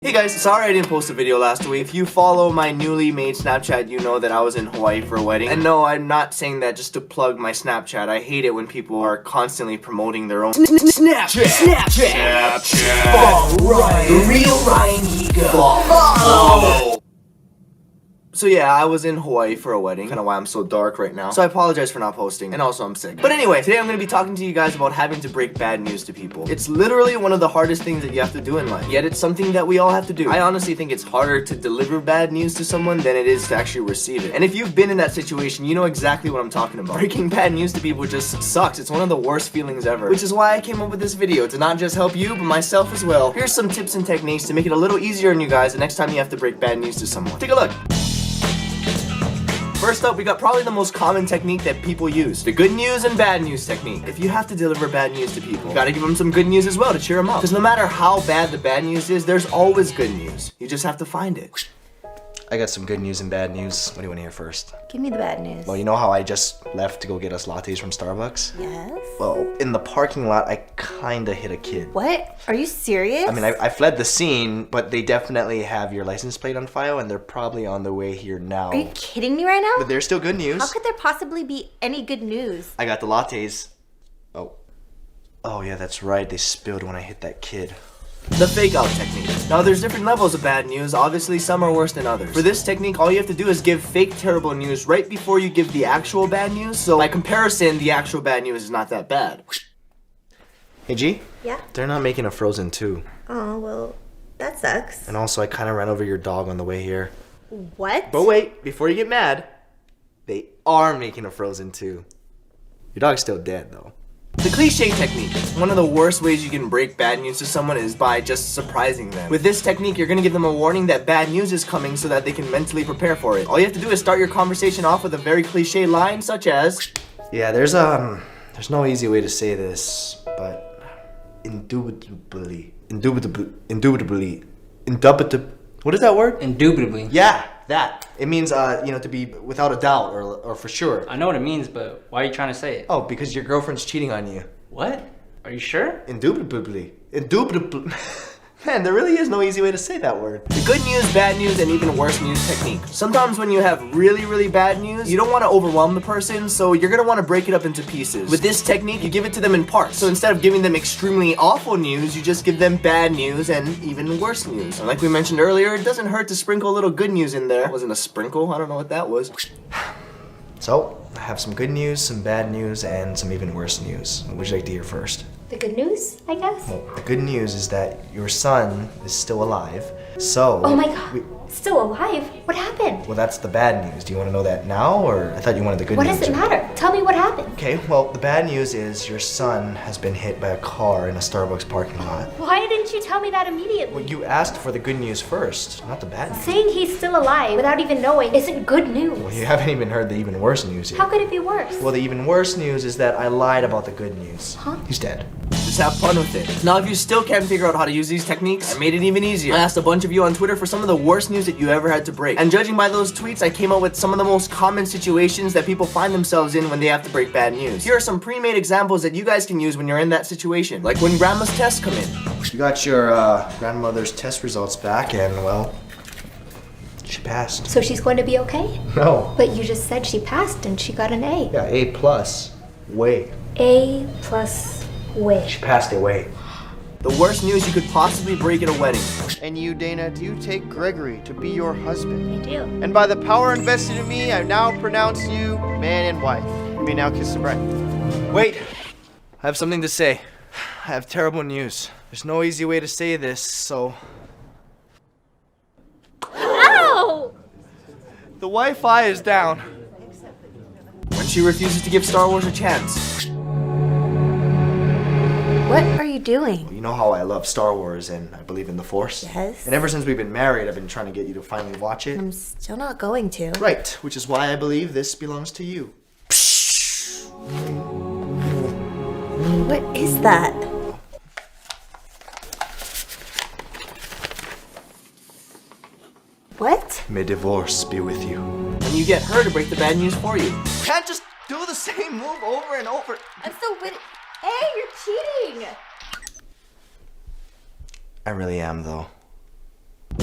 Hey guys, sorry I didn't post a video last week. If you follow my newly made Snapchat, you know that I was in Hawaii for a wedding. And no, I'm not saying that just to plug my Snapchat. I hate it when people are constantly promoting their own Snapchat. Ryan. The real Ryan Higa. So yeah, I was in Hawaii for a wedding. Kinda why I'm so dark right now. So I apologize for not posting. And also I'm sick. But anyway, today I'm gonna be talking to you guys about having to break bad news to people. It's literally one of the hardest things that you have to do in life. Yet it's something that we all have to do. I honestly think it's harder to deliver bad news to someone than it is to actually receive it. And if you've been in that situation, you know exactly what I'm talking about. Breaking bad news to people just sucks. It's one of the worst feelings ever. Which is why I came up with this video, to not just help you, but myself as well. Here's some tips and techniques to make it a little easier on you guys the next time you have to break bad news to someone. Take a look. First up, we got probably the most common technique that people use. The good news and bad news technique. If you have to deliver bad news to people, you gotta give them some good news as well to cheer them up. Because no matter how bad the bad news is, there's always good news. You just have to find it. I got some good news and bad news. What do you want to hear first? Give me the bad news. Well, you know how I just left to go get us lattes from Starbucks? Yes? Well, in the parking lot, I kinda hit a kid. What? Are you serious? I mean, I fled the scene, but they definitely have your license plate on file, and they're probably on their way here now. Are you kidding me right now? But there's still good news. How could there possibly be any good news? I got the lattes. Oh yeah, that's right. They spilled when I hit that kid. The fake out technique. Now there's different levels of bad news. Obviously some are worse than others. For this technique, all you have to do is give fake terrible news right before you give the actual bad news. So by comparison, the actual bad news is not that bad. Hey G? Yeah? They're not making a Frozen 2. Oh, well, that sucks. And also, I kinda ran over your dog on the way here. What? But wait, before you get mad, they are making a Frozen 2. Your dog's still dead though. The cliche technique. One of the worst ways you can break bad news to someone is by just surprising them. With this technique, you're gonna give them a warning that bad news is coming so that they can mentally prepare for it. All you have to do is start your conversation off with a very cliche line such as, Yeah, there's no easy way to say this, but indubitably, what is that word? Indubitably. Yeah, that. It means, to be without a doubt or for sure. I know what it means, but why are you trying to say it? Oh, because your girlfriend's cheating on you. What? Are you sure? Indubitably. Indubitably. Man, there really is no easy way to say that word. the good news, bad news, and even worse news technique. Sometimes when you have really, really bad news, you don't want to overwhelm the person, so you're gonna want to break it up into pieces. With this technique, you give it to them in parts. So instead of giving them extremely awful news, you just give them bad news and even worse news. And like we mentioned earlier, it doesn't hurt to sprinkle a little good news in there. It wasn't a sprinkle, I don't know what that was. So, I have some good news, some bad news, and some even worse news. What would you like to hear first? The good news, I guess? Well, the good news is that your son is still alive. So... Oh my god. Still alive? What happened? Well, that's the bad news. Do you want to know that now, or I thought you wanted the good What news? does it matter? Tell me what happened. Okay, well, the bad news is your son has been hit by a car in a Starbucks parking lot. Why didn't you tell me that immediately? Well, you asked for the good news first, not the bad news. Saying he's still alive without even knowing isn't good news. Well, you haven't even heard the even worse news yet. How could it be worse? Well, the even worse news is that I lied about the good news. Huh? He's dead. Just have fun with it. Now, if you still can't figure out how to use these techniques, I made it even easier. I asked a bunch of you on Twitter for some of the worst news that you ever had to break. And judging by those tweets, I came up with some of the most common situations that people find themselves in when they have to break bad news. Here are some pre-made examples that you guys can use when you're in that situation. Like when grandma's tests come in. You got your grandmother's test results back and, well, she passed. So she's going to be okay? No. But you just said she passed and she got an A. Yeah, A+. Way. A plus way. She passed it way. The worst news you could possibly break at a wedding. And you, Dana, do take Gregory to be your husband. I do. And by the power invested in me, I now pronounce you man and wife. You may now kiss the bride. Wait, I have something to say. I have terrible news. There's no easy way to say this, so... Ow! The Wi-Fi is down. When she refuses to give Star Wars a chance. What are you doing? You know how I love Star Wars and I believe in the Force? Yes. And ever since we've been married, I've been trying to get you to finally watch it. I'm still not going to. Right, which is why I believe this belongs to you. What is that? What? May divorce be with you. And you get her to break the bad news for you. Can't just do the same move over and over. I'm so witty. Hey, you're cheating! I really am, though.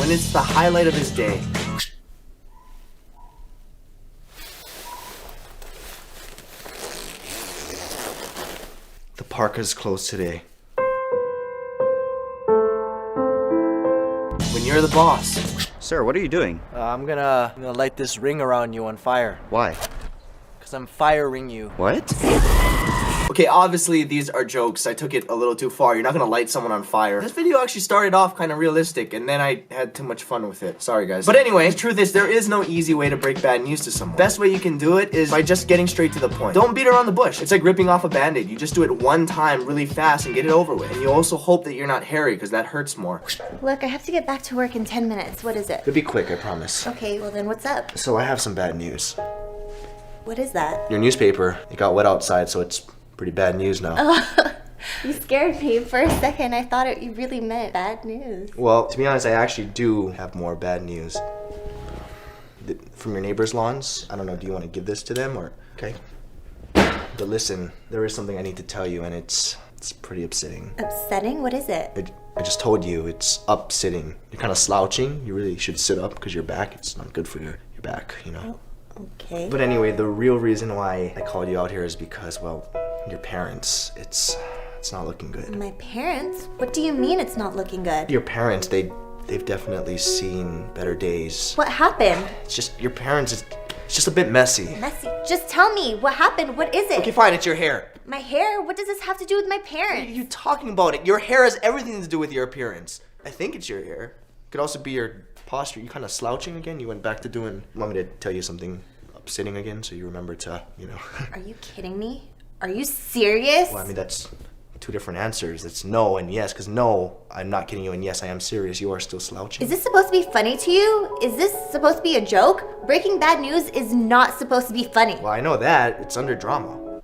when it's the highlight of his day. The park is closed today. When you're the boss. Sir, what are you doing? I'm gonna light this ring around you on fire. Why? Because I'm firing you. What? Okay, obviously these are jokes. I took it a little too far. You're not gonna light someone on fire. This video actually started off kind of realistic, and then I had too much fun with it. Sorry, guys. But anyway, the truth is there is no easy way to break bad news to someone. Best way you can do it is by just getting straight to the point. Don't beat around the bush. It's like ripping off a band-aid. You just do it one time really fast and get it over with. And you also hope that you're not hairy, because that hurts more. Look, I have to get back to work in 10 minutes. What is it? It'll be quick, I promise. Okay, well then what's up? So I have some bad news. What is that? Your newspaper, it got wet outside, so it's pretty bad news now. You scared me. For a second, I thought you really meant bad news. Well, to be honest, I actually do have more bad news. From your neighbor's lawns. I don't know, do you want to give this to them or? Okay. But listen, there is something I need to tell you, and it's pretty upsetting. Upsetting? What is it? I just told you, it's upsitting. You're kind of slouching. You really should sit up because your back, it's not good for your back, you know? Okay. But anyway, the real reason why I called you out here is because, well, your parents, it's not looking good. My parents? What do you mean it's not looking good? Your parents, they've definitely seen better days. What happened? It's just, your parents, it's just a bit messy. Messy. Just tell me, what happened? What is it? Okay, fine, it's your hair. My hair? What does this have to do with my What are parents? you talking about? It? Your hair has everything to do with your appearance. I think it's your hair. It could also be your posture. You kind of slouching again? You went back to doing... Want me to tell you something upsetting again so you remember to, you know... Are you kidding me? Are you serious? Well, I mean, that's two different answers. It's no and yes, because no, I'm not kidding you, and yes, I am serious. You are still slouching. Is this supposed to be funny to you? Is this supposed to be a joke? Breaking bad news is not supposed to be funny. Well, I know that. It's under drama. Or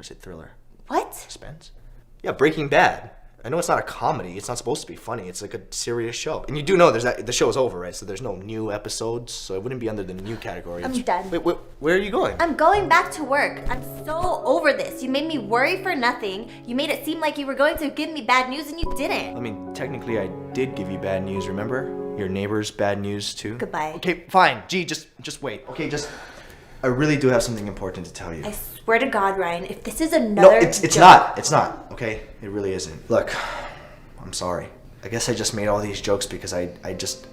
is it thriller? What? Suspense? Yeah, Breaking Bad. I know it's not a comedy. It's not supposed to be funny. It's like a serious show. And you do know the show is over, right? So there's no new episodes. So it wouldn't be under the new category. I'm done. Wait, where are you going? I'm going back to work. I'm so over this. You made me worry for nothing. You made it seem like you were going to give me bad news and you didn't. I mean, technically I did give you bad news, remember? Your neighbor's bad news too. Goodbye. Okay, fine. Gee, just wait. Okay, I really do have something important to tell you. I swear to God, Ryan, if this is another No, it's joke. not. It's not. Okay? It really isn't. Look, I'm sorry. I guess I just made all these jokes because I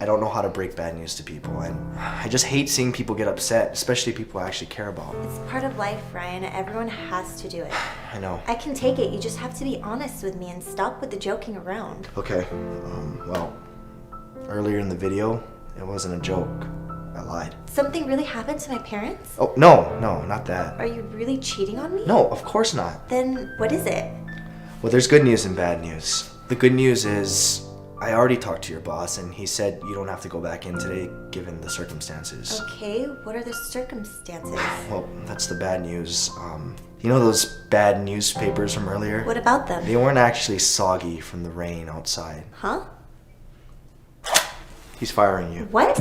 don't know how to break bad news to people, and I just hate seeing people get upset, especially people I actually care about. It's part of life, Ryan. Everyone has to do it. I know. I can take it. You just have to be honest with me and stop with the joking around. Okay. Well, earlier in the video, it wasn't a joke. I lied. Something really happened to my parents? Oh, no, not that. Are you really cheating on me? No, of course not. Then what is it? Well, there's good news and bad news. The good news is I already talked to your boss, and he said you don't have to go back in today given the circumstances. Okay, what are the circumstances? Well, that's the bad news. You know those bad newspapers from earlier? What about them? They weren't actually soggy from the rain outside. Huh? He's firing you. What?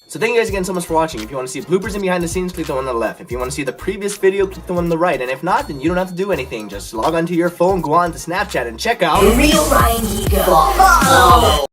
So thank you guys again so much for watching. If you want to see bloopers and behind the scenes, click the one on the left. If you want to see the previous video, click the one on the right. And if not, then you don't have to do anything. Just log onto your phone, go on to Snapchat, and check out... Real Ryan Higa.